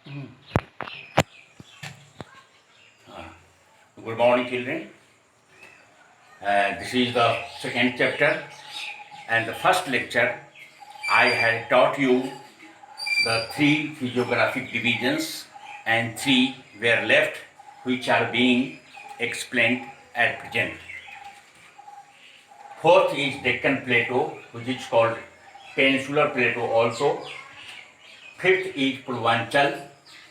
Good morning, children. This is the second chapter, and the first lecture I had taught you the three physiographic divisions, and three were left, which are being explained at present. Fourth is Deccan Plateau, which is called Peninsular Plateau also. Fifth is Purvanchal.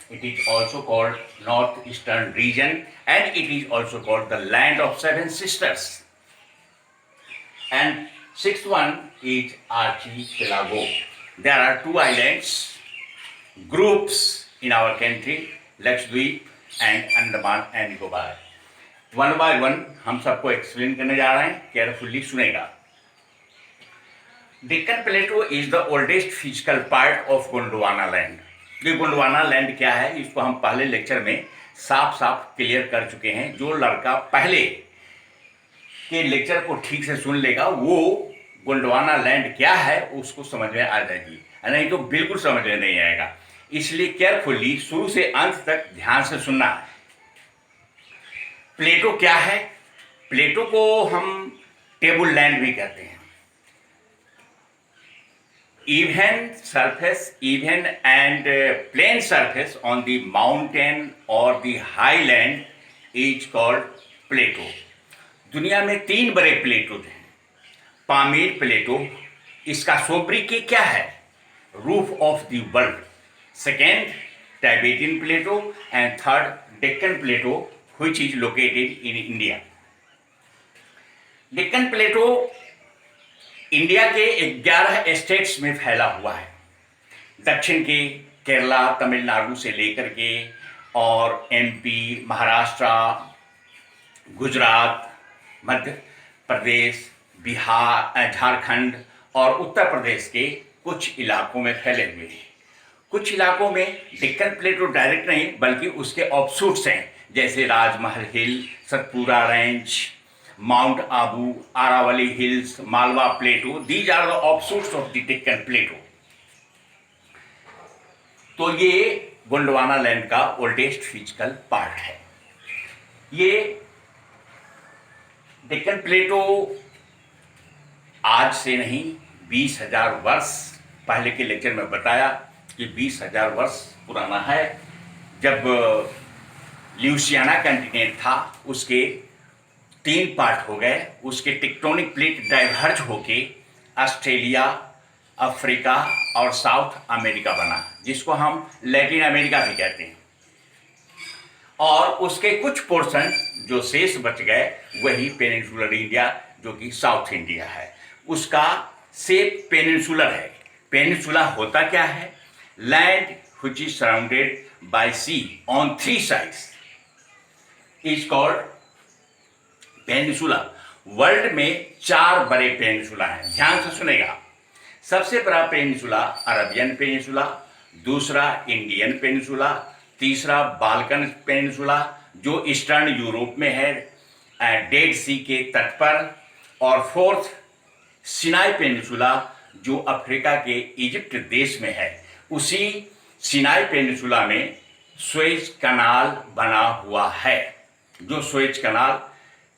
It is also called Northeastern region, and it is also called the Land of Seven Sisters. And sixth one is Archipelago. There are two islands, groups in our country, Lakshadweep and Andaman and Nicobar. One by one हम सबको explain करने जा रहे हैं, carefully सुनेगा. Deccan plateau is the oldest physical part of Gondwana land. ये Gondwana land क्या है, इसको हम पहले लेक्चर में साफ साफ क्लियर कर चुके हैं. जो लड़का पहले के लेक्चर को ठीक से सुन लेगा वो गोंडवाना लैंड क्या है उसको समझ में आ जाएगी, नहीं तो बिल्कुल समझ में नहीं आएगा. इसलिए केयरफुली शुरू से अंत तक ध्यान से सुनना है. प्लेटो क्या है? प्लेटो को हम टेबल लैंड भी कहते हैं. Even surface, even and plain surface on the mountain or the highland is called plateau. दुनिया में तीन बड़े प्लेटो हैं. पामीर प्लेटो, इसका सोब्रिकी क्या है? Roof of the world. Second Tibetan plateau and third Deccan plateau which is located in India. Deccan plateau India के 11 states में फैला हुआ है. दक्षिण के केरला, तमिलनाडु से लेकर के और एमपी, महाराष्ट्र, गुजरात, मध्य प्रदेश, बिहार, झारखंड और उत्तर प्रदेश के कुछ इलाकों में फैले हुए हैं. कुछ इलाकों में डेक्कन प्लेटो डायरेक्ट नहीं बल्कि उसके ऑफशूट्स हैं, जैसे Rajmahal hill, Satpura range, mount Abu, Aravali hills, Malwa plateau. These are the offshoots of the Deccan plateau. तो ये गोंडवाना लैंड का ओल्डेस्ट फिजिकल पार्ट है. ये डेक्कन प्लेटो आज से नहीं 20,000 वर्ष पहले के लेक्चर में बताया कि 20,000 वर्ष पुराना है. जब ल्यूसियाना कंटिनेंट था उसके 3 पार्ट हो गए, उसके टेक्टोनिक प्लेट डाइवर्ज होके ऑस्ट्रेलिया, अफ्रीका और साउथ अमेरिका बना, जिसको हम लैटिन अमेरिका भी कहते हैं. और उसके कुछ पोर्शन जो शेष बच गए वही पेनिनसुलर इंडिया, जो कि साउथ इंडिया है, उसका शेप पेनिनसुलर है. पेनिनसुला होता क्या है? Land which is surrounded by sea on 3 sides is called peninsula. World में 4 बड़े पेनिनसुला हैं, ध्यान से सुनेगा. सबसे बड़ा पेनिनसुला अरबियन पेनिनसुला, दूसरा इंडियन पेनिनसुला, तीसरा बाल्कन पेनिनसुला जो ईस्टर्न यूरोप में है डेड सी के तट पर, और फोर्थ सिनाई पेनिनसुला जो अफ्रीका के इजिप्ट देश में है. उसी सिनाई पेनिनसुला में सुएज कनाल बना हुआ है, जो सुएज कनाल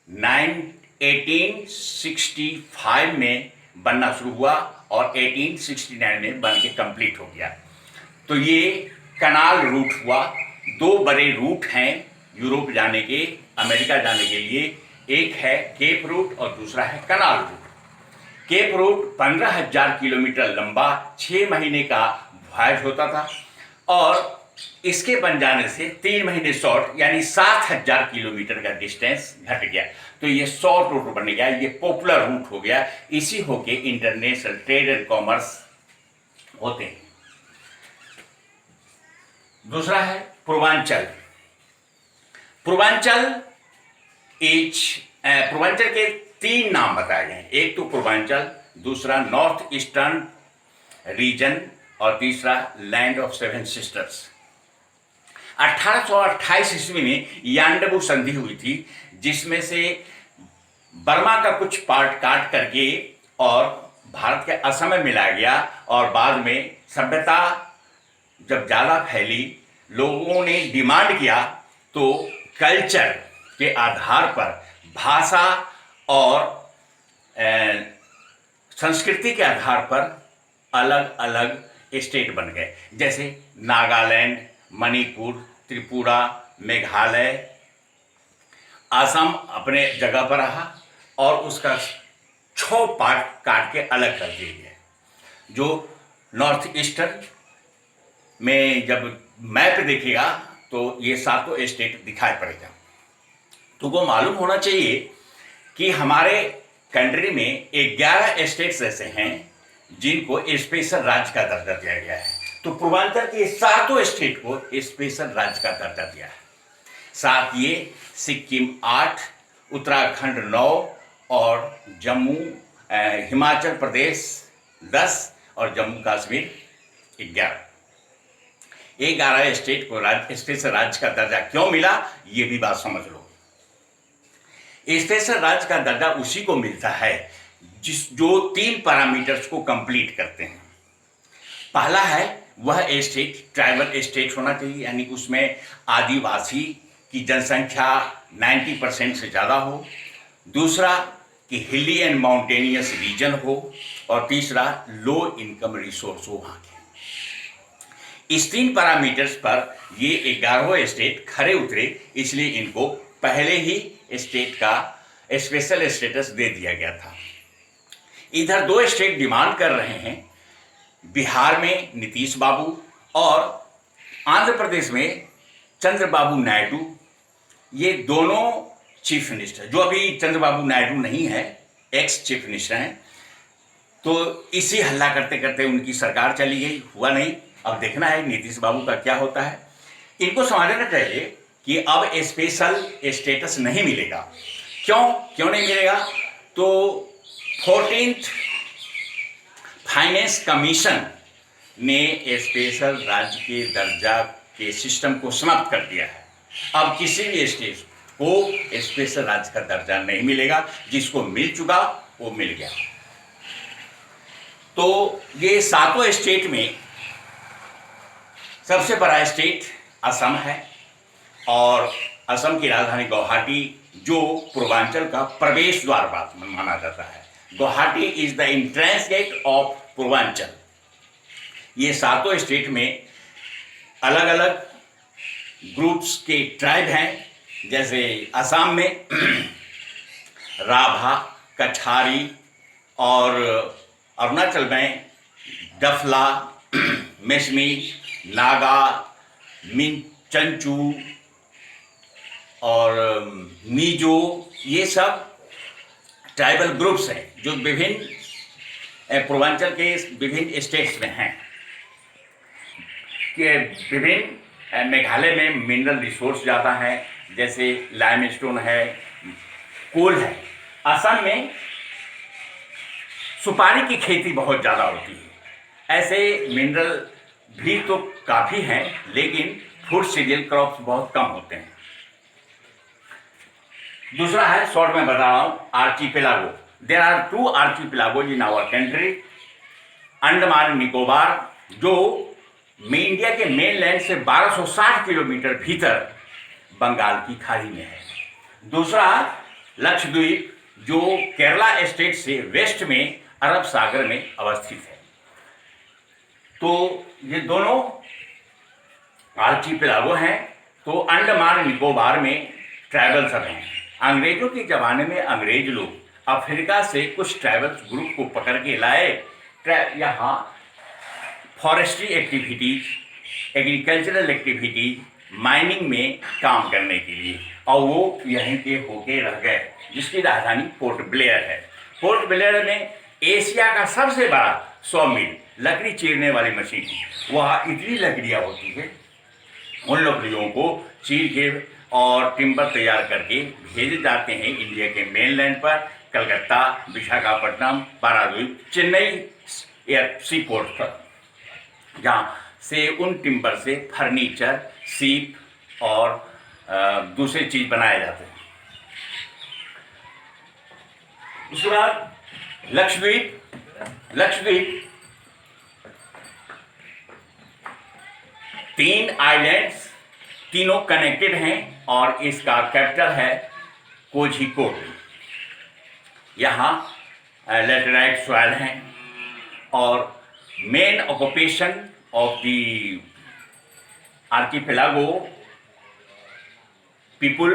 1865 में बनना शुरू हुआ और 1869 में बन के कंप्लीट हो गया. तो ये कनाल रूट हुआ. 2 बड़े रूट हैं यूरोप जाने के, अमेरिका जाने के लिए. एक है केप रूट और दूसरा है कनाल रूट. केप रूट 15,000 किलोमीटर लंबा 6 महीने का वॉयज होता था, और इसके बन जाने से 3 महीने शॉर्ट यानी 7,000 किलोमीटर का डिस्टेंस घट गया. तो ये शॉर्ट रूट बन गया, ये पॉपुलर रूट हो गया. इसी होके इंटरनेशनल ट्रेड एंड कॉमर्स होते हैं. दूसरा है पूर्वांचल. पूर्वांचल के 3 नाम बताए गए हैं. एक तो पूर्वांचल, दूसरा नॉर्थ ईस्टर्न रीजन और तीसरा लैंड ऑफ 7 सिस्टर्स. 1828 ईस्वी में यांडबू संधि हुई थी, जिसमें से बर्मा का कुछ पार्ट काट करके और भारत के असम में मिलाया गया, और बाद में सभ्यता जब ज़्यादा फैली लोगों ने डिमांड किया तो कल्चर के आधार पर, भाषा और संस्कृति के आधार पर अलग अलग स्टेट बन गए। जैसे नागालैंड, मणिपुर, त्रिपुरा, मेघालय, असम अपने जगह पर रहा और उसका 6 पार्ट काट के अलग कर दिए गए। जो नॉर्थ ईस्टर्न में जब मैप देखिएगा तो ये 7 स्टेट दिखाई पड़ेगा। तो वो मालूम होना चाहिए कि हमारे कंट्री में 11 स्टेट्स ऐसे हैं जिनको स्पेशल राज्य का दर्जा दिया गया है। तो पूर्वांचल के 7 स्टेट को स्पेशल राज्य का दर्जा दिया है। साथ ये सिक्किम 8, उत्तराखंड 9 और हिमाचल प्रदेश 10 और जम्मू कश्मीर 11 स्टेट को स्पेशल राज्य का दर्जा क्यों मिला, ये भी बात समझ लो। स्पेशल राज्य का दर्जा उसी को मिलता है जो 3 पैरामीटर्स को कंप्लीट करते हैं। पहला है वह स्टेट ट्राइबल स्टेट होना चाहिए, यानी उसमें आदिवासी की जनसंख्या 90% से ज़्यादा हो। दूसरा कि हिली एंड माउंटेनियस रीजन हो। और तीसरा लो इनकम रिसोर्स हो वहाँ के। इस 3 पैरामीटर्स पर ये 11 स्टेट खरे उतरे, इसलिए इनको पहले ही स्टेट का स्पेशल स्टेटस दे दिया गया था। इधर 2 स्टेट डिमांड कर रहे हैं, बिहार में नीतीश बाबू और आंध्र प्रदेश में चंद्रबाबू नायडू। ये दोनों चीफ मिनिस्टर, जो अभी चंद्रबाबू नायडू नहीं है, एक्स चीफ मिनिस्टर हैं, तो इसी हल्ला करते करते उनकी सरकार चली गई, हुआ नहीं। अब देखना है नीतीश बाबू का क्या होता है। इनको समझना चाहिए कि अब स्पेशल स्टेटस नहीं मिलेगा। क्यों नहीं मिलेगा? तो 14th फाइनेंस कमीशन ने स्पेशल राज्य के दर्जा के सिस्टम को समाप्त कर दिया है। अब किसी भी स्टेट को स्पेशल राज्य का दर्जा नहीं मिलेगा, जिसको मिल चुका वो मिल गया। तो ये 7 स्टेट में सबसे बड़ा स्टेट असम है और असम की राजधानी गुवाहाटी, जो पूर्वांचल का प्रवेश द्वार माना जाता है। Guwahati is the entrance gate of Purvanchal. ये 7 स्टेट में अलग अलग ग्रुप्स के ट्राइब हैं। जैसे असम में राभा, कछारी और अरुणाचल में डफला, मेसमी, नागा, चंचू और मीजो, ये सब ट्राइबल ग्रुप्स हैं जो विभिन्न पूर्वांचल के विभिन्न स्टेट्स में हैं। कि विभिन्न मेघालय में मिनरल रिसोर्स ज़्यादा है, जैसे लाइमस्टोन है, कोल है। असम में सुपारी की खेती बहुत ज़्यादा होती है। ऐसे मिनरल भी तो काफ़ी हैं, लेकिन फूड सीरियल क्रॉप्स बहुत कम होते हैं। दूसरा है, शॉर्ट में बता रहा हूँ, archipelago. There are 2 archipelagos in our country. Andaman Nicobar, जो इंडिया के मेनलैंड से 1260 किलोमीटर भीतर बंगाल की खाड़ी में है। दूसरा लक्षद्वीप, जो केरला स्टेट से वेस्ट में अरब सागर में अवस्थित है। तो ये दोनों आर्चिपेलागो हैं। तो अंडमान निकोबार में ट्राइबल सब हैं। अंग्रेजों के ज़माने में अंग्रेज लोग अफ्रीका से कुछ ट्राइबल ग्रुप को पकड़ के लाए, यहाँ forestry activities, agricultural activities, mining में काम करने के लिए, और वो यहीं के होके रह गए, जिसकी राजधानी पोर्ट ब्लेयर है। पोर्ट ब्लेयर में एशिया का सबसे बड़ा सॉमिल, लकड़ी चीरने वाली मशीन, वहाँ इतनी लकड़ियाँ होती है, उन लकड़ियों को चीर के और टिम्बर तैयार करके भेजे जाते हैं इंडिया के मेनलैंड पर, कलकत्ता, विशाखापट्टनम, पारादीप, चेन्नई सी पोर्ट पर, जहाँ से उन टिम्बर से फर्नीचर, सीप और दूसरी चीज बनाए जाते हैं। उसके बाद लक्षद्वीप 3 आइलैंड्स, तीनों कनेक्टेड हैं और इसका कैपिटल है कोझिकोड। यहाँ लैटेराइट सॉइल हैं और main occupation of the archipelago people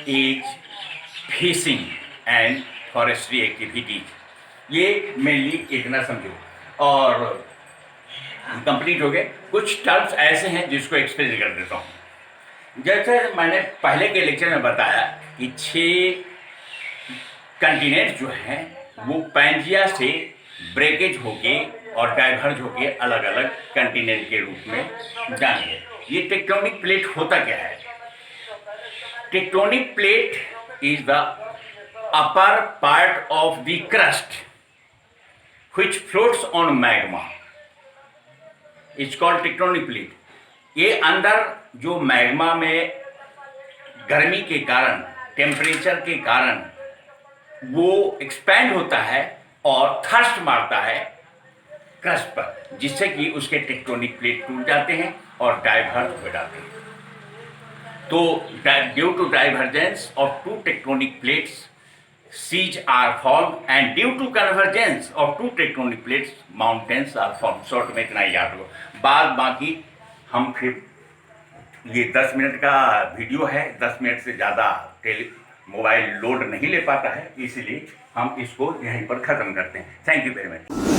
is fishing and forestry activities. ये मेनली इतना समझो और कंप्लीट हो गए। कुछ टर्म्स ऐसे हैं जिसको एक्सप्लेन कर देता हूँ। जैसे मैंने पहले के लेक्चर में बताया कि 6 कंटिनेंट जो हैं वो पैंजिया से ब्रेकेज होके और डाइवर्ज होके अलग अलग कंटिनेंट के रूप में जाएंगे। ये टेक्टोनिक प्लेट होता क्या है? Tectonic plate is the upper part of the crust which floats on magma. It's called tectonic plate. ये अंदर जो मैग्मा में गर्मी के कारण, टेम्परेचर के कारण वो एक्सपैंड होता है और थर्स्ट मारता है क्रस्ट पर, जिससे कि उसके टेक्टोनिक प्लेट टूट जाते हैं और डाइवर्ज हो जाते हैं। तो due to divergence of 2 tectonic plates seas are formed and due to convergence of 2 tectonic plates mountains are formed। Short में इतना ही याद हो। बाकी हम फिर ये 10 मिनट का वीडियो है, 10 मिनट से ज़्यादा मोबाइल लोड नहीं ले पाता है, इसलिए हम इसको यहीं पर ख़त्म करते हैं। Thank you very much.